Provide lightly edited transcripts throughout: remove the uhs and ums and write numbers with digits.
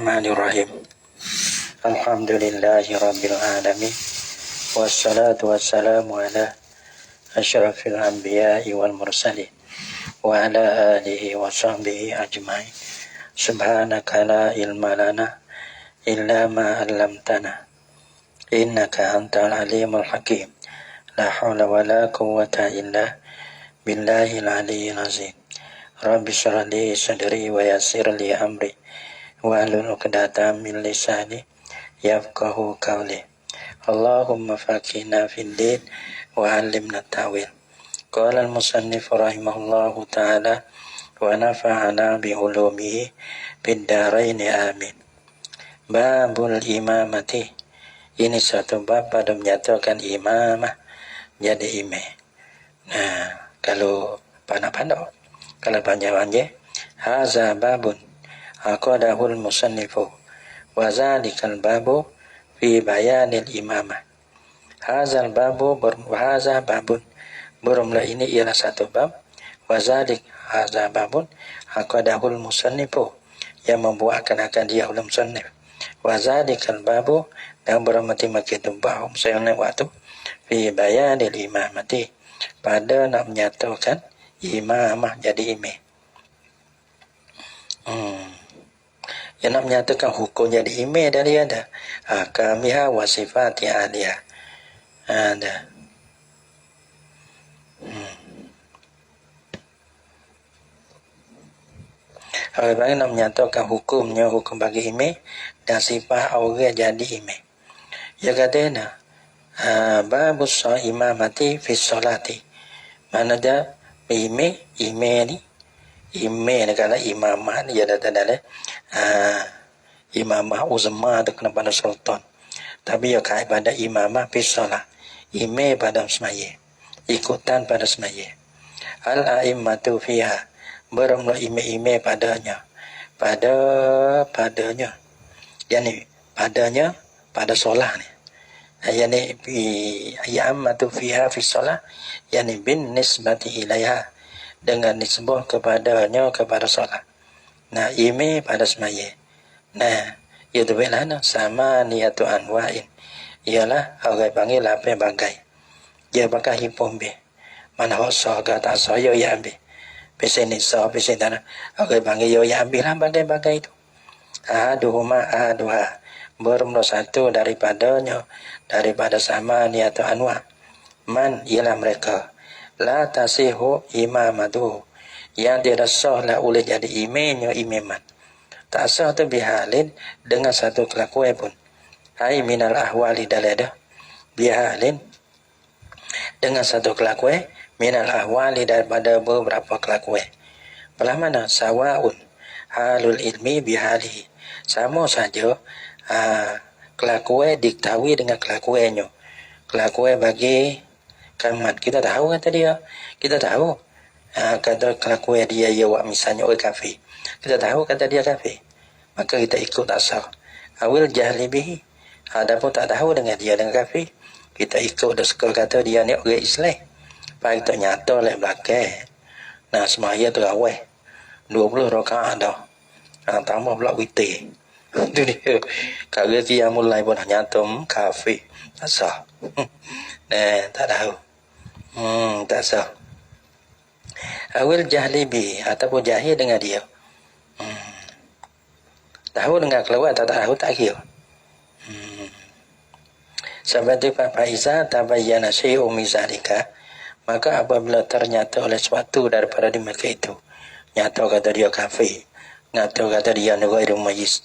Bismillahirrahmanirrahim. Alhamdulillahi Rabbil Alamin. Wassalatu wassalamu ala asyrafil anbiya'i wal mursalin wa ala alihi wa sahbihi ajma'in. Subhanaka la ilma lana illa ma 'allamtana innaka antal alimul hakim. La hawla wa la quwwata illa billahil aliyyil azim. Rabbi shrah li sadri wa yassir li amri wahlul 'uqdatam min lisani yafqahu qawli. Allahumma faqihna fid din wa 'allimna ta'wil. Qala al-musannif rahimahullahu ta'ala wa nafa'ana bi ulumihi fid dharain amin. Babul imamati. Ini satu bab pada menyatakan imamah jadi imam. Nah, kalau pandai-pandai, kalau panjang-panjang, haza babun aqadahul musannifu wa zalikal babu fi bayanil imamah. Hazal babu haza babun, berumlah ini ialah satu bab, wa zalik haza babun aqadahul musannifu, yang membuatkan akan dia ulum musannif, wa zalikal babu, dan bermati makitu bahum sayang waktu fi bayanil imamati, pada nak menyatakan imamah jadi imam. Yang nak menyatakan hukum jadi imam dari ada kamiha wa sifati aliyah ada. Bagi nak menyatakan hukumnya, hukum bagi imam dan sifat orang jadi imam. Ya katanya babus imamati fi sholati. Mana dia imam ni imam kalau imamah ni ada tanda imamah uzma tu kena pada sultan. Tapi ya kait pada imamah fi sholat. Imam pada semaya. Ikutan pada semaya. Al-a'immatu fiha. Berumlah imam-imam padanya. Padanya. Yani padanya pada solat ni. Yani a'immatu fiha fi sholat. Yani bin nisbati ilaiha. Dengan nisbah kepadanya kepada solat. Nah, imam pada semaya. Nah, itu belana sama niatu anwa'in. Ialah orang panggil apa bagai. Dia pakai himpun be. Mana hosa ke tak saya ya ambil. Pesen ni so pesen tanah. Orang panggil yo ya ambil lah bagai-bagai itu. Aduha. Berumlah satu daripadanya, daripada sama niatu anwa'. Man ialah mereka. La tasihu imamatu, yang tidak sah lah oleh jadi imamnya imaman. Tak sah tu bihalin dengan satu kelakuan pun. Hai minal ahwali daladah bihalin dengan satu kelakuan, minal ahwali daripada beberapa kelakuan. Belah mana sawaun halul ilmi bihalihi, sama saja kelakuan diketahui dengan kelakuannya. Kelakuan bagi kamat kita tahu kata dia, kita tahu kata kelakuan dia wak misalnya orang kafir, kita tahu kata dia kafir, maka kita ikut asal. Awil jahli bihi, adapun tak tahu dengan dia dengan kafir, kita ikut dah suka kata dia ni orang Islam, baik kita nyata oleh belakang. Nah, semaya tu awal 20 rakaat dah, tambah pula witir. Itu dia. Kalau dia mulai pun nyata kafir, tak sah. Nah, tak tahu. Tak sah. Awil jahli bi, ataupun jahil dengan dia. Tahu dengan keluar, tak tahu tak kira. Sebab itu Faiza tabayyana syai'un min zalika, maka apabila ternyata oleh sesuatu daripada di mereka itu, nyata kata dia kafir, nyata kata dia ni ghairu mumayyiz,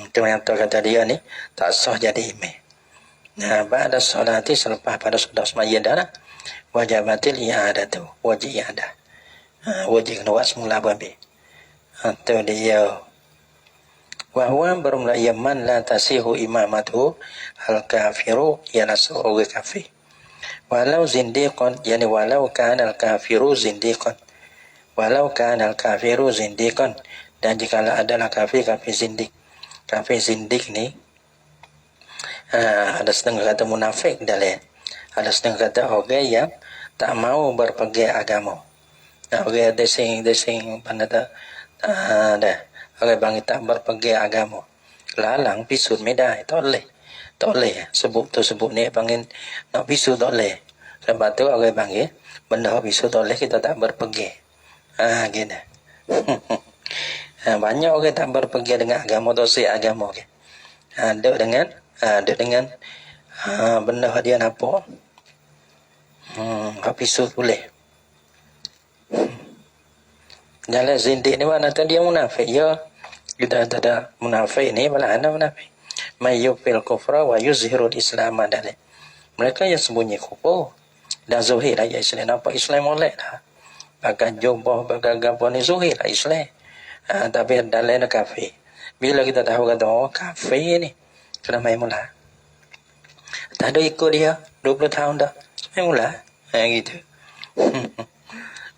ternyata kata dia ni tak sah jadi imam. Nah, pada solati selepas pada sudah semaya dah lah, wajibatil i'adatu, wajib i'adah. Wajib kena buat semula babi. Itu dia. Wahwa bermula yaman la tasihu imamatu al-kafiru, ialah seorang kafir. Walau zindiqan, yani walau kana al-kafiru zindiqan. Walau kana al-kafiru zindiqan, dan jikalau adalah kafir zindik. Kafir zindik ni ada setengah kata munafik dalam, ada setengah kata orang yang tak mau berpegang agama. Orang desing pandai dah อะไรบางtak berpegang agama larang พิสูจน์ไม่ได้tak boleh sebut tu sebut ni panggil nak พิสูจน์ tak boleh sebab tu orang panggil benda พิสูจน์ tak boleh kita tak berpegang gitu. Banyak orang tak berpegang dengan agama dosa agama ke. Duk dengan benda dia nampak pisut boleh. Jalan zindik ni mana tu dia munafik ya. Kita ada munafik ni malah ada munafik. Mayyufil kufra wa yuzhirul islam adalah. Mereka yang sembunyi kufur dan zuhir lah ya Islam. Nampak Islam molek lah. Bahkan jumpa bahkan gapo ni zuhir lah Islam. Tapi dalam kafir. Bila kita tahu kata kafir ni kena main mula. Tak ada ikut dia 20 tahun dah. Main mula. Gitu.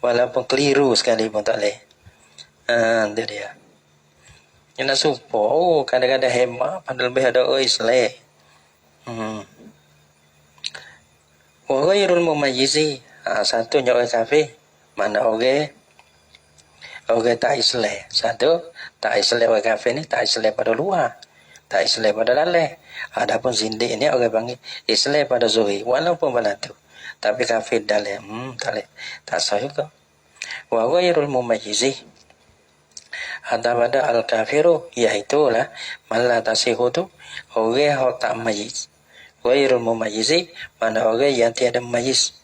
Walaupun keliru sekali pun tak boleh. Itu dia. Yang nak support, kadang-kadang hemat, padahal lebih ada Islam. Ghairul mumayyizi. Satunya orang kafir. Mana orang tak Islam. Satu, tak Islam orang kafir ni, tak Islam pada luar. Tak Islam pada dalam. Adapun zindik ni orang panggil Islam pada zuhir. Walaupun balatu. Tapi kafir dalam. Tak boleh. Tak sah juga. Wa ghairul mumayyizi. Ada pada al-kafiru. Iaitulah. Malah tasihu tu. Orang yang tak mayyiz. Ghairul mumayyizi. Mana orang yang tiada mayyiz.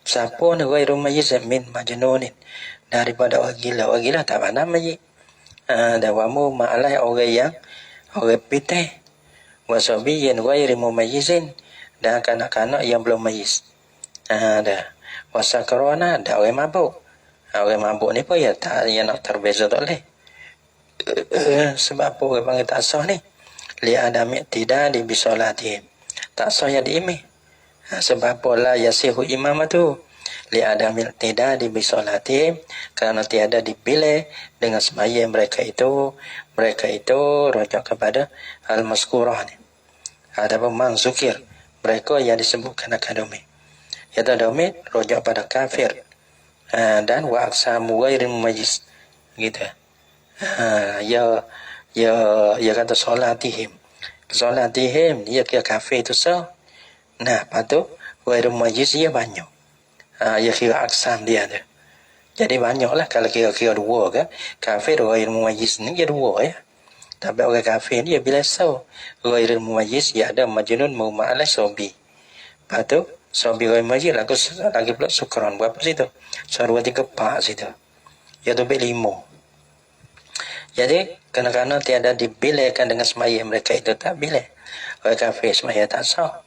Siapa ni ghairul mayyiz min majnunin. Daripada orang gila tak mana mayyiz. Dawamu ma'alai orang pitih. Wasabiyin ghairi mumayyizin. Dan kanak-kanak yang belum mayyiz. Wasakarona ada orang mabuk. Orang mabuk ni pun ya tak yang nak terbeza tak boleh. Sebab apa orang panggil tak sah ni? Li adami tidak di bisolatihim. Tak sah yang diimih. Sebab apa la yasihu imam tu? Li adami tidak di bisolatihim. Kerana tiada dipilih dengan sembahyang mereka itu. Mereka itu rujuk kepada al-maskurah ni. Adapun manzukir. Mereka yang disebutkan akademi. Yaitu akademi rujuk pada kafir. Dan wa aksamu ghairi mumayyiz. Gitu. Ya kata solatihim. Solatihim dia kira kafir itu sah. Nah, patut ghairi mumayyiz dia banyak. Ya kira aksam dia tu. Jadi banyaklah kalau kira-kira dua kan. Kafir ghairi mumayyiz ni dia dua ya. Tapi orang kafir ni dia bila sah. Ghairi mumayyiz dia ada majnun ma'ala sobi. Patut sobi ghairi mumayyiz lagi pula sukran berapa situ? 1, 2, 3, 4 situ. Iaitu 5. Jadi, kerana tiada dibilihkan dengan semaya mereka itu tak bilih. Orang kafir semaya tak sah.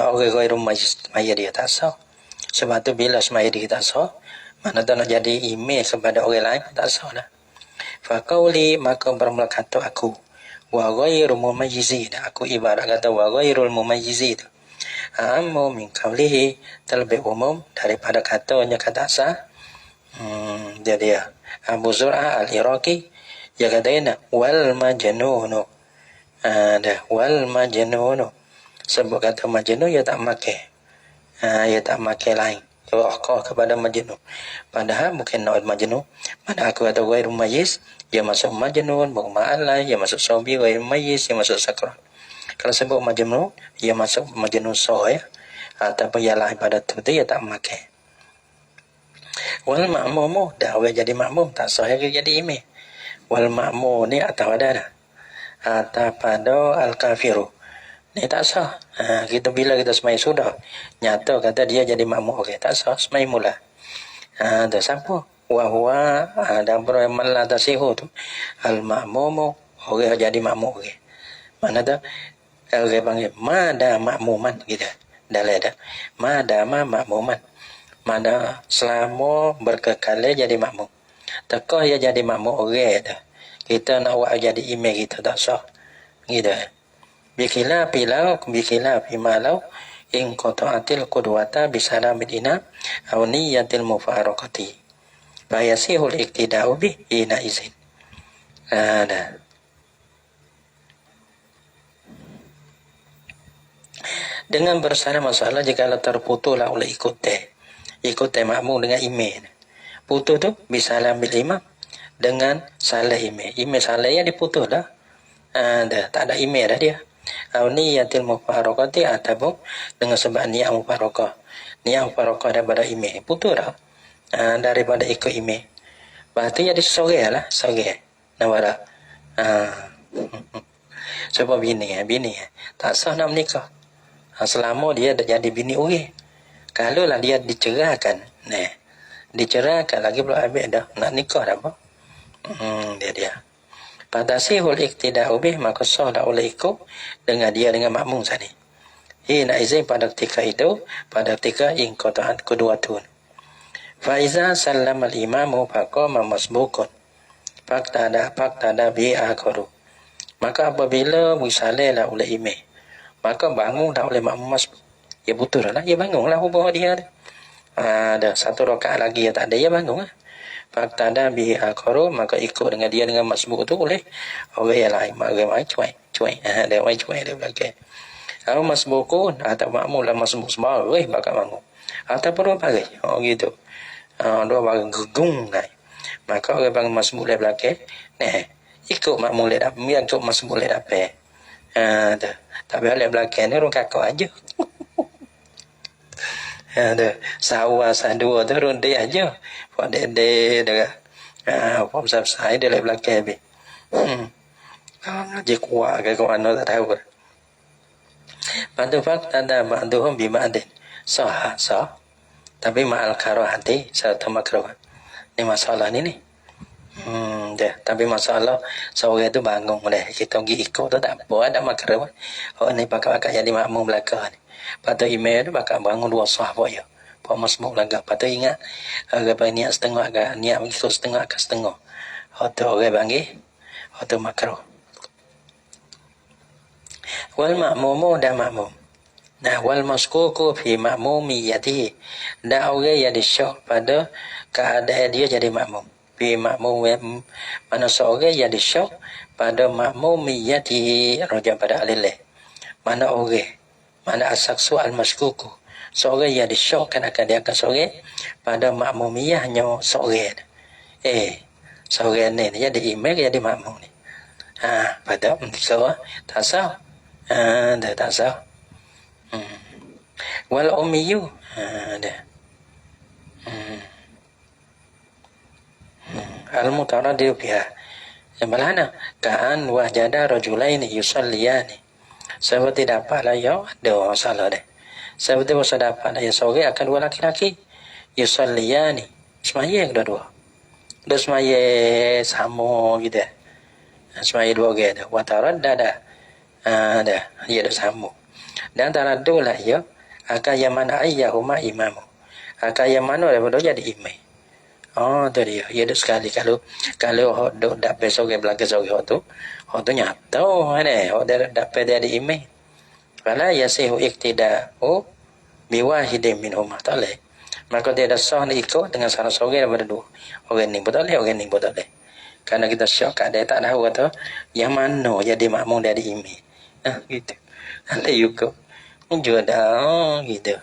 Orang ghairul mumayyiz semaya dia tak sah. Sebab tu bila semaya dia tak sah, mana tak nak jadi imej kepada orang lain tak sah dah. Faqauli maka bermula kata aku. Wa ghairul mumayyizin. Aku ibarat kata wa ghairul mumayyizin. Ammu min qawlihi terlebih umum daripada katanya kata sah. Jadi Abu Zur'ah al-Iraqi dia kata wal majnunu. Wal majnunu. Sebab kata majnun dia tak makai. Dia tak makai lain. Dia kepada majnun. Padahal bukan nak majnun. Pada aku kata ghairul mumayyiz, dia masuk majnun, ma'alai, dia masuk sobi ghairul mumayyiz, dia masuk sakran. Kalau sebut majnun, dia masuk majnun sah ya. Ataupun yang lain pada tu dia tak makai. Wal ma'mumu dah orang jadi makmum tak sah jadi imam. Wal ma'mum ni atau ada dah. Atau pada al-kafiru. Ni tak sah. Kita bila kita semai sudah nyata kata dia jadi makmum okey tak sah semai mula. Dah siapa? Wa huwa dan beramal la tasihu tu. Al-ma'mumu orang jadi makmum okey. Mana tu? Orang panggil mada makmuman gitu. Dalam dah. Madama makmuman. Mana selama berkekal jadi makmum. Tekah dia jadi makmum orang dah. Kita nak buat jadi imam kita tak sah. Gitu. Bikilah pimalau in qata'atil qudwata bisalamil ina aw niyatil mufaraqati. Fa yasihul iktida'u bi ina izin. Nah. Dengan bersara masalah jika terputuslah oleh ikut makmum dengan imam. Putus tu bisa ambil imam dengan salah email. Email salah ya diputus dah. Dah tak ada email dah dia. Niyatil mufaraqati ataupun dengan sebab niat mufaraqah. Niat mufaraqah daripada email. Putus dah. Daripada ikut email. Lepas tu jadi sore lah. Sore. Nampak tak? Sebab bini tak sah nak menikah. Selama dia dah jadi bini orang. Kalau lah dia dicerahkan. Dicerahkan lagi belum habis dah. Nak nikah dah apa? Dia. Fatasihul iktida'u bih, maka sah dah oleh ikut dengan dia dengan makmum tadi. Nak izin pada ketika itu, pada ketika ingqata'at quduwatun. Faiza sallamal imamu faqama masbukun. Faqtada bi akharu. Maka apabila misalnya lah oleh imam, maka bangun dah oleh makmum masbuk. Ya betul lah, dia bangunlah hubung dia. Ada satu rakaat lagi yang tak ada, dia bangun lah. Faqtada bi akharu, maka ikut dengan dia dengan masbuk tu oleh orang yang lain. Orang lain cuai. Ada orang cuai dia belakang. Kalau masbukun atau makmum lah masbuk sebagai bakal bangun. Ataupun dua bagai. Gitu. Dua bagai gegung naik. Maka orang bangun masbuk dia belakang. Ikut makmum dia dapat. Ikut masbuk dia dapat. Tapi oleh belakang ni orang kakak aja. Ada sawah sadua tu runde aja. Pak dede dah. Pak besar dia lep belakang be. Ngaji kuat ke mana tak tahu. Pada fakta ada ba'duhum bi ba'din. Sah. Tapi ma'al karahati serta makruh. Ni masalah ni. Tapi masalah seorang tu bangun dah. Kita pergi ikut tu tak apa, ada makruh. Ni pakai jadi makmum belakang ni. Patut email tu bakal bangun dua sah apa ya. Pak masmuk lagak. Patut ingat orang niat setengah ke niat ikut setengah ke setengah. Atau orang panggil atau makruh. Wal makmumu dan makmum. Wal maskuku fi makmumiyatihi. Dan orang yang disyak pada keadaan dia jadi makmum. Fi makmum mana seorang yang disyak pada makmumiyatihi rujuk pada alillah. Mana orang mana asaksu al-maskuku. Seorang yang disyokkan akan dia akan seorang pada makmumiyahnya seorang. Seorang ni jadi imam jadi makmum ni. Pada tak sah. Tak sah. Wal ummiyu. Al-mutaraddiu biha. Yang mana? Ka'an wahjada rajulaini yusalliyani. Seperti dapatlah ya ada masalah dia. Seperti masa dapatlah ya sore akan dua laki-laki yusalliyani. Semaya kedua-dua. Dua semaya sama gitu. Semaya dua orang dah. Wa taraddada. Dah. Dia dah sama. Dan taraddulah ya akan yang mana ayyahuma imamu. Akan yang mana daripada jadi imam. Tu dia. Ya dah sekali kalau hok dapat sore belakang sore hok tu nyata hok dapat dari imam. Fala yasihu iktida'u biwahidin minhuma talih. Maka dia dah sah ni ikut dengan salah seorang daripada dua. Orang ni betul orang ni betul. Karena kita syak dia tak tahu kata yang mana jadi makmum dari imam. Gitu. Ada juga. Juga gitu.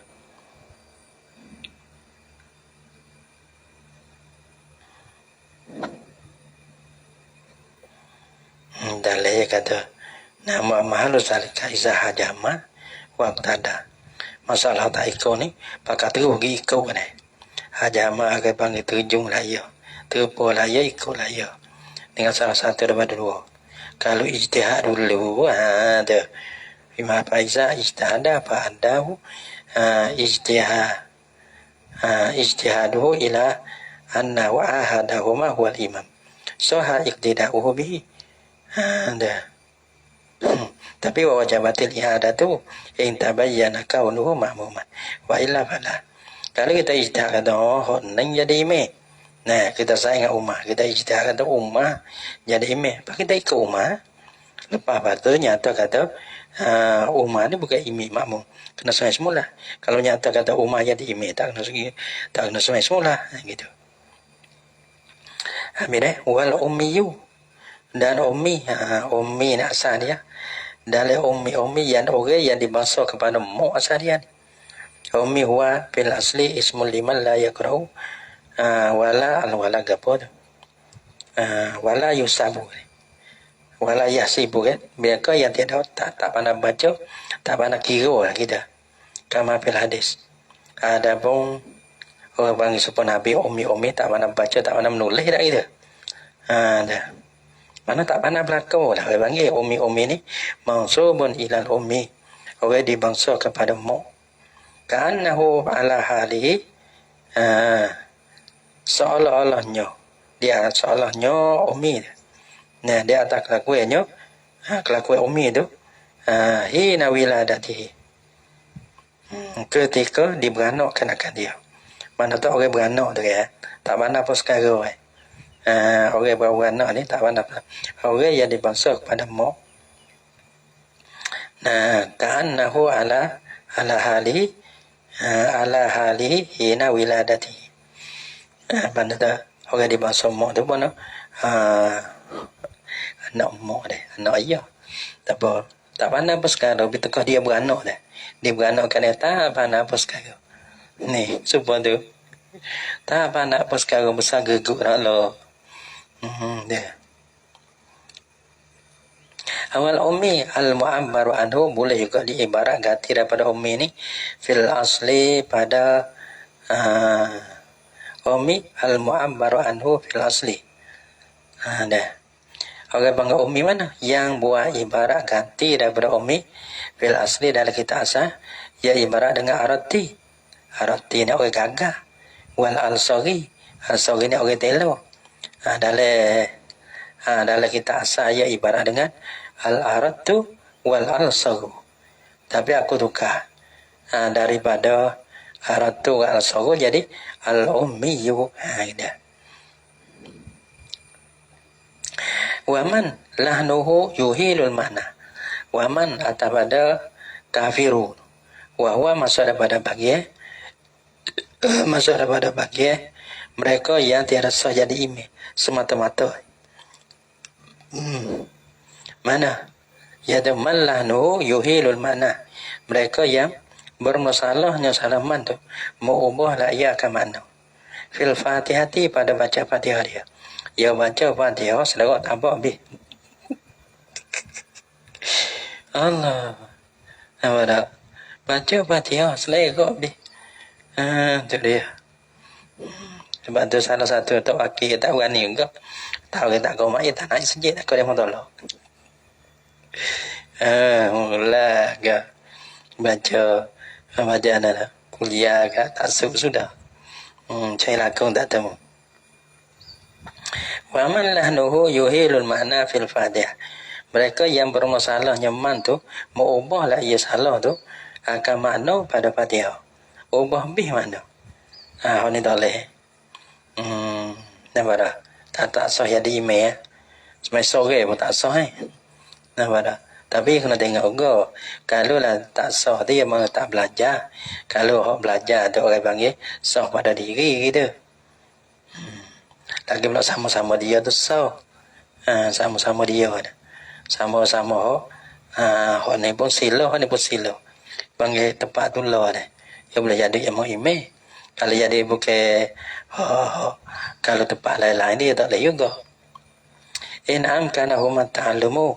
Dalil kata nama mahalus zalika iza hajama waqtada. Masalah tak ikut ni pakai terus pergi ikut ni. Hajama akan panggil terjun lah ya. Terpul lah ya, ikut lah ya. Dengan salah satu daripada dua. Kalau ijtihad dulu ada bima faiza ijtihada fa adahu ijtihaduhu ila anna wa ahadahuma huwal imam. Soha iqtida'uhu bihi. Tapi wa wajabatil i'adatu in tabayyana kaunuhu ma'muman wa illa fala. Kalau kita ijtihad kata nang jadi imam. Kita sayang ummah, kita ijtihad kata ummah jadi imam. Apa kita ikut ummah? Lepas tu nyata kata ummah ni bukan imam makmum. Kena semai semula. Kalau nyata kata ummah jadi imam tak kena semai semula gitu. Habis wal ummiyu. Dan ummi nak asal dia. Dari ummi yang orang yang dibangsa kepada mu asal dia. Ummi huwa fil asli ismul liman la yakrau wala al wala gapo tu. Wala yusabu, wala yasibu kan. Mereka yang tidak tak pandai baca, tak pandai kira lah kita. Kama fil hadis. Adapun orang panggil supaya Nabi umi tak pandai baca, tak pandai menulis dah kita. Dah. Mana tak pandai berlaku lah. Orang panggil umi ni mansubun ilal umi. Orang dibangsa kepada mu. Ka'annahu ala halihi. Seolah-olahnya. Dia seolah-olahnya umi. Nah, dia atas kelakuannya. Kelakuan umi tu. Hina wiladatihi. Ketika diberanakkan akan dia. Mana tak orang beranak tu ya. Tak pandai apa sekarang. Orang beranak ni tak pandai. Orang yang dibangsa kepada mu. Nah, ka'annahu ala hali hina wiladati. Mana tak orang dibangsa mu tu pun anak mu deh, anak ayah. Tak pandai apa sekarang. Bila dia beranak dah. Dia beranak kan dia tak pandai apa sekarang. Ni, supaya tu. Tak pandai apa sekarang besar geguk nak lo. Dia. Awal ummi al-mu'ammaru anhu boleh juga diibarat ganti daripada ummi ni fil asli pada ummi al-mu'ammaru anhu fil asli. Dah. Orang panggil ummi mana? Yang buat ibarat ganti daripada ummi fil asli dalam kita asal, ia ibarat dengan arati. Arati ni orang gagah. Wal al-sari. Al-sari ni orang telo. Dalam kita asal ia ibarat dengan al-aratu wal al-saru. Tapi aku tukar daripada aratu wal al-saru jadi al-ummiyu. Dah. Waman lahnuhu yuhilul makna. Waman atau pada kafirun. Wahwa masuk daripada bagian mereka yang tiada sah jadi imam semata-mata. Mana? Yaitu man lahnuhu yuhilul makna. Mereka yang bermasalahnya salaman tu mengubahlah ia ke makna. Fil fatihati pada baca fatihah dia. Ia baca fatihah selerak tak apa habis. Allah. Apa dah? Baca fatihah selerak habis. Tu dia. Sebab tu salah satu tok wakil tak berani juga. Tahu tak kau mak tak naik sejid aku dia mau tolong. Mula ke baca dah kuliah ke tak sudah. Cari lakon tak temu. Wa man lahnuhu yuhilul makna fil fatihah. Mereka yang bermasalah nyaman tu mau ubahlah ia salah tu akan makna pada fatihah. Ubah bih mana? Ni tak boleh. Nampak dah? Tak sah jadi imam. Semai sore pun tak sah. Nampak dah? Tapi kena tengok juga. Kalau lah tak sah dia malah tak belajar. Kalau orang belajar tu orang panggil sah pada diri kita. Lagi pula sama-sama dia tu sah. Sama-sama dia dah. Sama-sama orang ni pun sila, orang ni pun sila. Panggil tempat tu lah dah. Dia boleh jadi yang mau imam. Kalau jadi bukan kalau tempat lain-lain dia tak boleh juga. In amkana huma ta'allumu.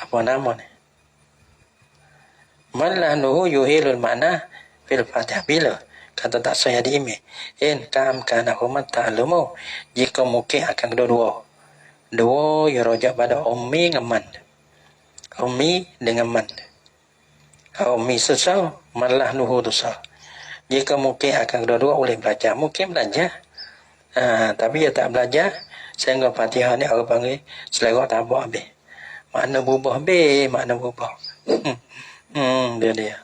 Apa nama ni? Man lahnuhu yuhilul makna fil fatihah bila kata tak saya di imam. In amkana huma ta'allumu. Jika mungkin akan kedua-dua. Dua yang rojak pada ummi dengan man. Ummi dengan man. Ummi susah, man lahnuhu susah. Jika mungkin akan kedua-dua boleh belajar. Mungkin belajar. Tapi dia tak belajar. Sehingga fatihah ni orang panggil selera tak apa habis. Makna berubah habis. Makna berubah. Dia. Dia.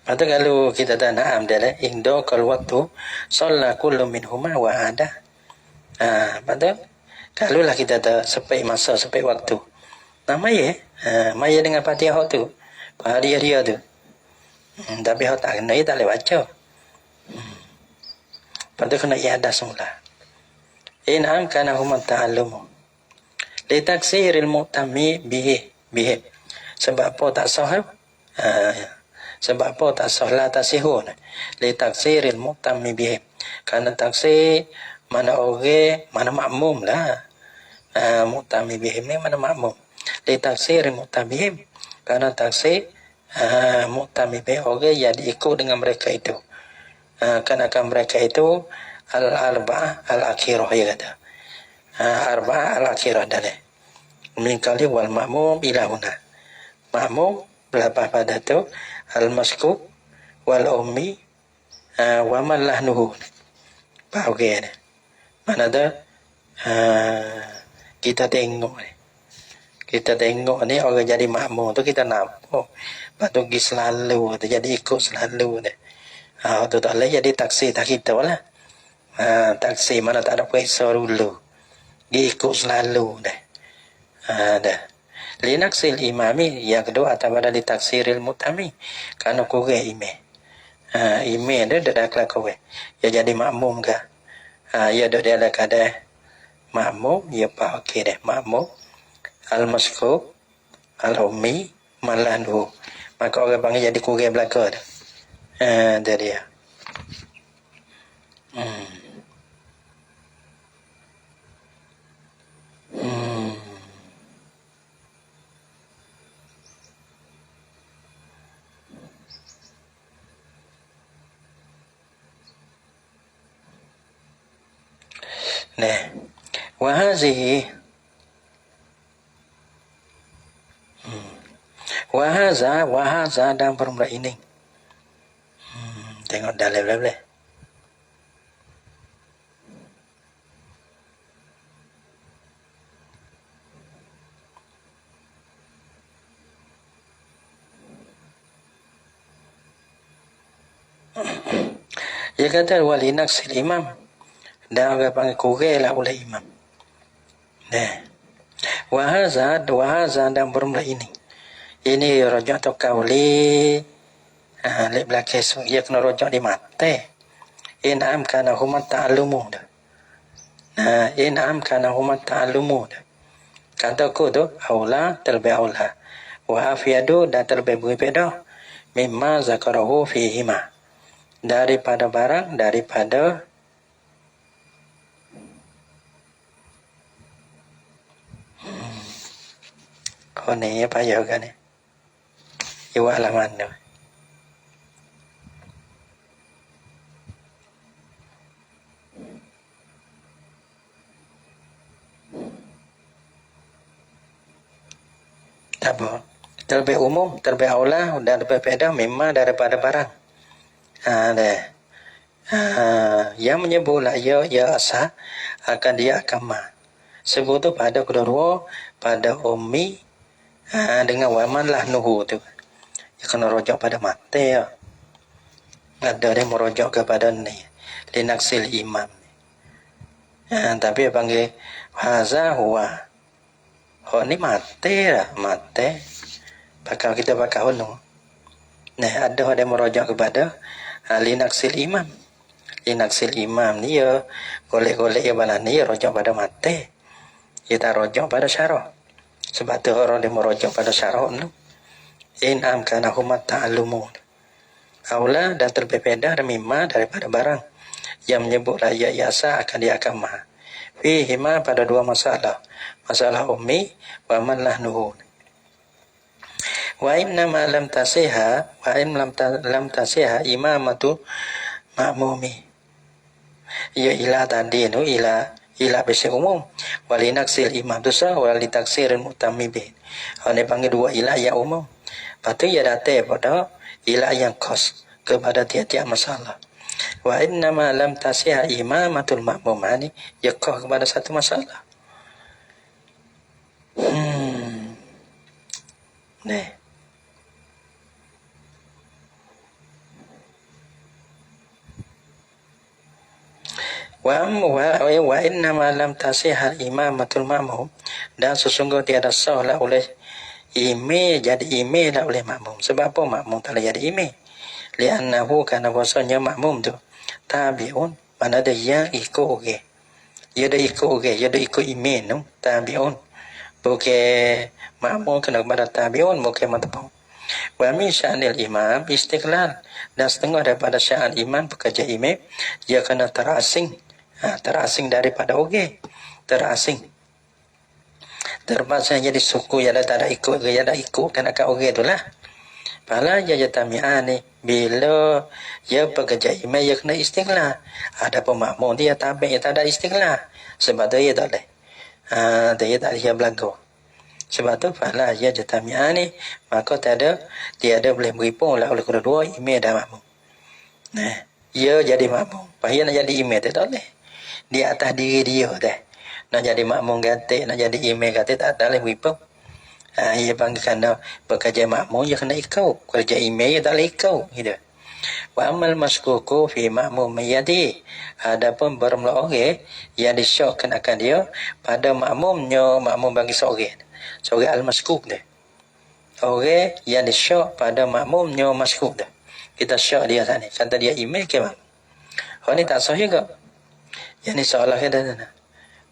Lepas tu kalau kita tak nak ambil Indo kalau waktu Salah kullu minhumah wa ada. Lepas tu kalau lah kita tak sepik masa, sepik waktu. Maya dengan fatihah tu. Hari dia tu. Tapi hak tak kena, tak boleh baca. Lepas tu kena iadah semula. In'am kana huma ta'allumu. Litaksiril mu'tami bihi. Sebab apa tak sah? Sebab apa tak sah la tasihun li taksiril mu'tammi bihim. Karena taksir mana orang mana makmum lah. Mu'tammi bihim ni mana makmum. Li taksiril mu'tammi bihim. Karena taksir mu'tammi bihim orang yang diikut dengan mereka itu. Kan akan mereka itu al-arba'ah al-akhirah ya kata. Arba'ah al-akhirah dalih. Min kali wal makmum ila huna. Makmum berapa pada tu al-maskub wal ummi wa man lahnuhu. Faham ke? Mana dah kita tengok ni. Kita tengok ni orang jadi makmum tu kita nampak. Patut pergi selalu tu jadi ikut selalu ni. Tu tak boleh jadi taksi tak kita lah. Taksi mana tak ada periksa dulu. Dia ikut selalu dah. Dah. Linaksil imami yang kedua atau pada ditaksiril mutami. Karena kurang imam. Imam dia dah kelakar. Ya jadi makmum ke? Ya dia ada kadang makmum, ya pak okey deh. Makmum al-maskub al-ummi malanhu. Maka orang panggil jadi kurang belaka dah. Dia dia. Nah, wahazihi wahaza dan permula ini. Tengok dalam boleh. Dia kata wali naksil imam. Dan orang panggil kurang lah oleh imam. Nah. Wahaza dan bermula ini. Ini rojak atau kauli. Lek belakang so. Ia kena rojak di mata. In'am kana humat ta'alumu dah. In'am kana humat ta'alumu dah. Kataku tu, aula terlebih aula. Wa afiyadu dan terlebih berbeda. Mimma zakarahu fihima. Daripada barang, daripada kau ni payah kan ni. Iwa alaman tu. Tak apa. Terlebih umum, terlebih aula dan lebih beda memang daripada barang. Yang menyebutlah ya asah akan dia akan ma. Sebut tu pada kedua pada ummi dengan waman lah nuhu tu. Dia kena rojak pada mata ya. Ada dia merojak kepada ni linaksil imam. Tapi dia panggil haza huwa. Ni mata lah, mata. Pakai kita pakai hunu. Nah, ada dia merojak kepada linaksil imam. Linaksil imam ni ya golek-golek ya bala ni ya rojak pada mata. Kita rojak pada syarah. Sebab tu orang dia merojak pada syarah tu. In'am kana humat ta'alumun. Aula dan terbebeda mimma daripada barang yang menyebut raya yasa akan dia akan ma. Fihima pada dua masalah. Masalah ummi wa man lahnuhu. Wa inna ma lam tasiha wa in lam tasiha imamatu ma'mumi. Ya ila tadi tu ila besi umum wali naksil imam tu sah wali taksir mu'tammi bih. Ini panggil dua ilah yang umum. Lepas tu ia datang pada ilah yang khas kepada tiap-tiap masalah. Wa inna ma lam tasiha imamatul ma'mumani yakah kepada satu masalah. Nih. Wa inna ma lam tasihha imamatul ma'mum dan sesungguhnya tiada sah lah oleh imam jadi imam lah oleh makmum. Sebab apa makmum tak boleh jadi imam? Li'annahu kana bahasanya makmum tu tabi'un, mana ada yang ikut orang. Dia dah ikut orang, dia dah ikut imam tu tabi'un. Bukan makmum kena kepada tabi'un, bukan matbuk. Wa min sya'nil imam istiqlal, dan setengah daripada sya'an imam, pekerja imam, dia kena terasing. Terasing daripada orang, terasing, terpaksa jadi suku yang tak ada ikut, yang ada ikut kan akan orang tu lah. Pala ya jatami'ah ni, bila ya pekerja imam ya kena istiqlal. Ada pemakmum dia tabi, tak ada istiqlal, sebab tu dia tak boleh. Dia tak boleh berlaku. Sebab tu pala ya jatami'ah ni, maka dia ada boleh beripung lah oleh kedua imam dan makmum. Nah, ya jadi makmum, payah nak jadi imam tak boleh. Di atas diri dia dah. Nak jadi makmum ganti, nak jadi imam ganti, tak boleh beripung. Ia panggil kerana pekerja makmum dia kena ikut, kerja imam dia tak boleh ikut gitu. Wa amal maskuku fi makmum yadi, adapun bermula orang yang disyokkan akan dia pada makmumnya, makmum bagi seorang al-maskuk dia, orang yang disyok pada makmumnya maskuk dia, kita syok dia sana, kata dia imam ke makmum, orang ni tak sahih ke? Yang ni seolah kata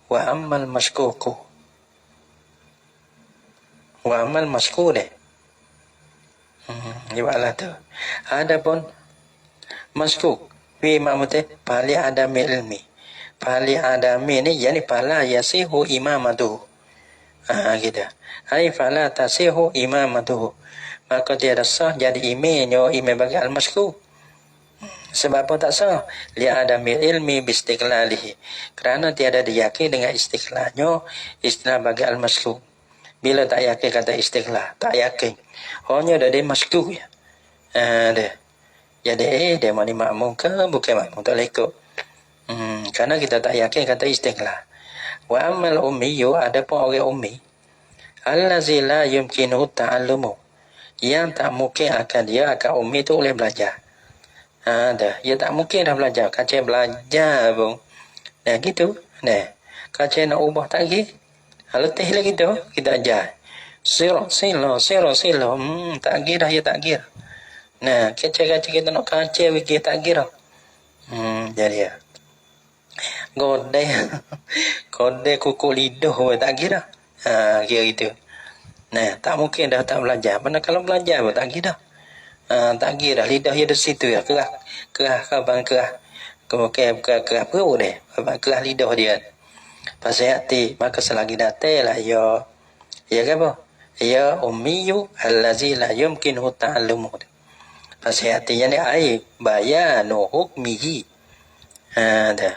wa amal maskuku, wa amal masku deh. Ibalah tu. Adapun maskuk fi ma'mute pali adami ilmi. Pali adami ni yani pala yasihu imamatu. Gitu. Hai pala tasihu imamatu. Maka dia sah jadi imamnya, imam bagi al-maskuk. Sebab apa tak sah? Li adami ilmi bistiqlalihi. Kerana tiada diyakini dengan istiqlalnya, istilah bagi al-maskuk. Bila tak yakin kata istiqlal, tak yakin. Hanya ada dia maskuk ya. Dia. Jadi dia mau makmum ke bukan makmum, tak boleh ikut. Karena kita tak yakin kata istiqlal. Wa amal ummiyu, adapun orang ummi, allazi la yumkinu ta'allumu, yang tak mungkin akan dia akan ummi tu boleh belajar. Dia tak mungkin dah belajar, kacau belajar pun. Nah gitu. Nah, kacau nak ubah tak lagi. Letih lagi tu kita ajar. Silo, tak kira ya tak kira. Nah, kecil-kecil kita nak kacau kita tak kira. Jadi ya. Gode kuku lidah tak kira. Kira gitu. Nah, tak mungkin dah tak belajar. Mana kalau belajar pun tak kira. Tak kira lidah dia di situ ya. Kerah abang kerah. Kemudian kerah perut dia. Abang kerah lidah dia. Pasal hati, maka selagi datang lah ya kan apa? Ya ummiyu allazi la yumkinu ta'allumu. Pasal hati yang ni ai bayanu hukmihi. Dah.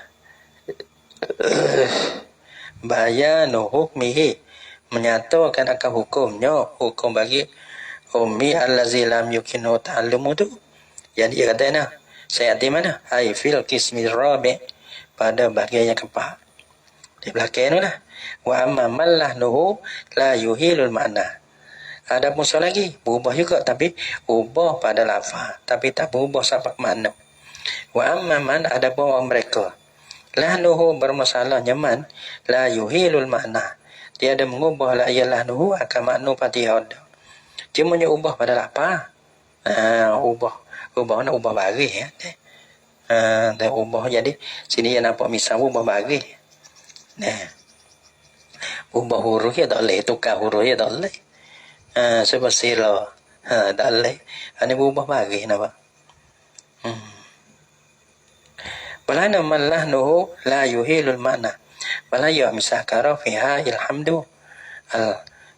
Bayanu hukmihi, menyatakan akan hukumnya, hukum bagi ummi allazi lam yumkinu ta'allumu tu. Yang dia kata nah, saya hati mana? Ai fil qismi rabi', pada bahagian yang keempat. Di belakang tu lah. Wa amma mallahu la yuhilul makna. Ada pun lagi, berubah juga tapi ubah pada lafaz, tapi tak berubah sampai makna. Wa amma man, ada pun orang mereka, lahnuhu bermasalah nyaman, la yuhilul makna, dia ada mengubah la ialah nuhu akan makna Fatihah. Cuma dia ubah pada lafaz. Ubah nak ubah baris ya. Dan ubah jadi sini yang nampak misal ubah baris. Nah, ubah huruf ya tak boleh, tukar huruf ya tak boleh. Sebab sila tak boleh. Ini berubah bagi nampak. Balana mallah nuhu la yuhilul makna. Balaya misakara fiha ilhamdu.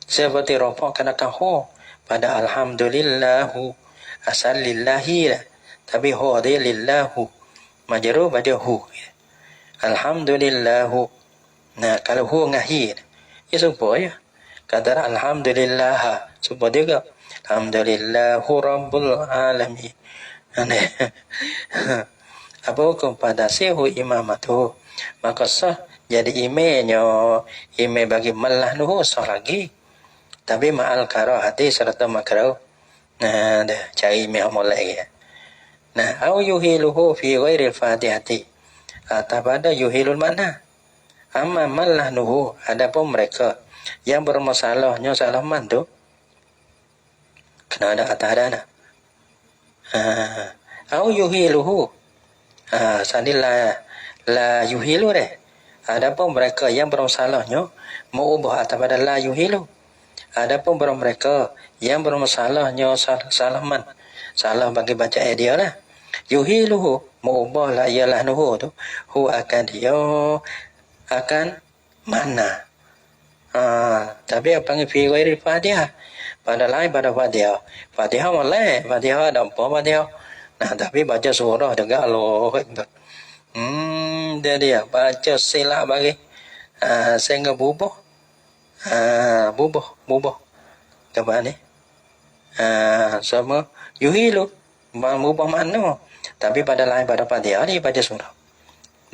Seperti rofak kena kaho pada alhamdulillahu asal lillahi lah. Tapi ho dia lillahu. Majrur pada hu. Alhamdulillahu. Nah, kalau hu ngahi, ya supaya kata alhamdulillah, supaya juga alhamdulillahu rabbul alamin. Apa hukum pada sihu imamatu? Maka sah jadi imamnya, imam bagi malah nuhu sah lagi. Tapi ma'al karahati serta makrah. Nah, dah cari imam mulai ya. Nah, au yuhiluhu fi ghairil fatihati. Atau pada yuhilul mana? Amma malah nuhu, adapun mereka yang bermasalahnya salaman tu kena ada atas dana. Au yuhiluhu. Sanilah la yuhilu deh. Adapun mereka yang bermasalahnya mau ubah atas pada la yuhilu. Adapun mereka yang bermasalahnya salah man, salah bagi baca dia lah. Yuhiluhu, mengubah la ialah nuhu tu, hu akan dia akan mana. Tapi apa panggil fi ghairi Fatihah? Pada lain pada Fatihah. Fatihah malai, Fatihah ada apa Fatihah? Nah, tapi baca surah juga Allahu Akbar. Dia baca silap bagi sehingga bubuh. Bubuh. Coba ni. Sama yuhilu mengubah makna. Tapi pada lain pada Fatihah ni baca surah.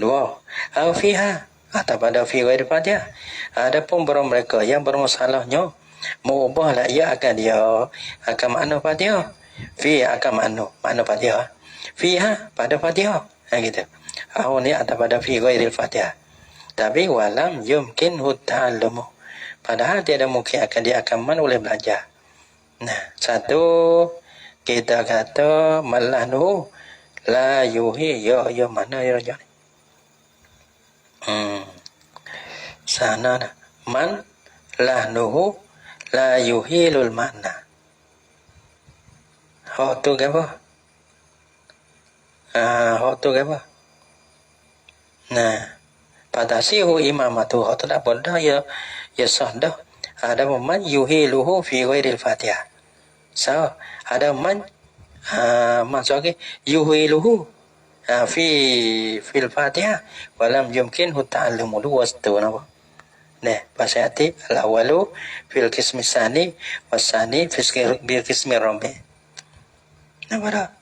Dua. Au fiha atau pada fi ghairi Fatihah. Adapun mereka yang bermasalahnya mengubahlah ia akan dia akan makna Fatihah. Fi akan makna Fatihah. Fiha pada Fatihah. Gitu. Ni atau pada fi ghairi Fatihah. Tapi walam yumkin ta'allumu. Padahal tiada mungkin dia akan oleh belajar. Nah, satu kita kata malahnu la yuhi ya mana ya. Sana man lahnuhu la yuhilul makna. Họ tu cái apa? Họ tu cái apa? Nah, pada sihu imamatu họ tu tak bodoh ya sah dah. Ada man yuhiluhu fi ghairil Fatihah. So, ada man maksudnya yuhiluhu fil Fatihah walam yumkinhu ta'allumu wastu napa. Nah, bahasa hati al-awalu fil qismi tsani wasani bil qismi rabi. Nah, pada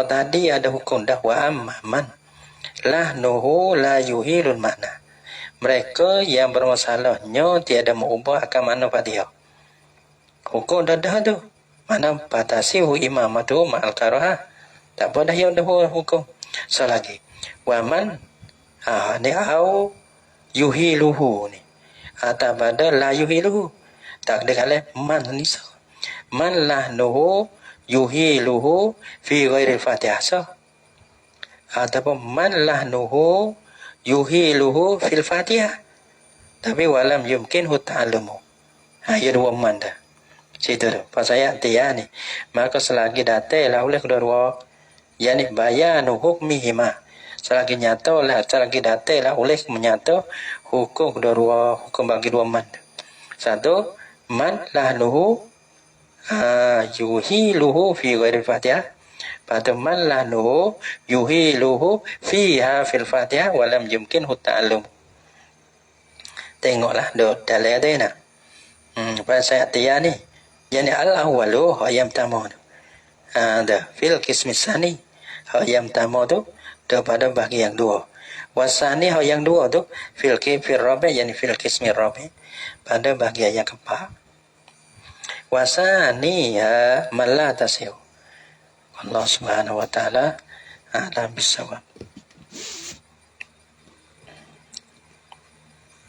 tadi ada hukum dah wa amman lahnuhu la yuhilul makna. Mereka yang bermasalahnya tiada mengubah akan makna Fatihah. Hukum dah tu. Mana patasihu imamatu ma'al karahah. Tak apa dah yang dah hukum. So lagi. Waman ni au yuhiluhu ni. Atau pada la yuhiluhu. Tak ada kala man ni so. Man lahnuhu yuhiluhu fi ghairi Fatihah so. Ataupun man lahnuhu yuhiluhu fil Fatihah. Tapi walam yumkinhu ta'allumu. Ya dua man dah. Situ tu. Pasal ayat dia ni. Maka selagi datang lah oleh kedua. Yani bayanu hukmihima. Selagi nyata lah. Selagi datang lah oleh menyata hukum kedua. Hukum bagi dua man. Satu. Man lahnuhu yuhiluhu fi ghairi Fatihah. Pada man lahnuhu yuhiluhu fiha fil Fatihah walam yumkinhu ta'allum. Tengoklah dalam dia nak. Pasal ayat dia ni. Yani al-awwalu yang pertama tu. Fil qismi tsani yang pertama tu daripada bagi yang dua. Wasani yang dua tu fil rabi yani fil qismi rabi pada bahagian yang keempat. Wasani man la tasihu. Allah Subhanahu wa taala a'lam bis-shawab.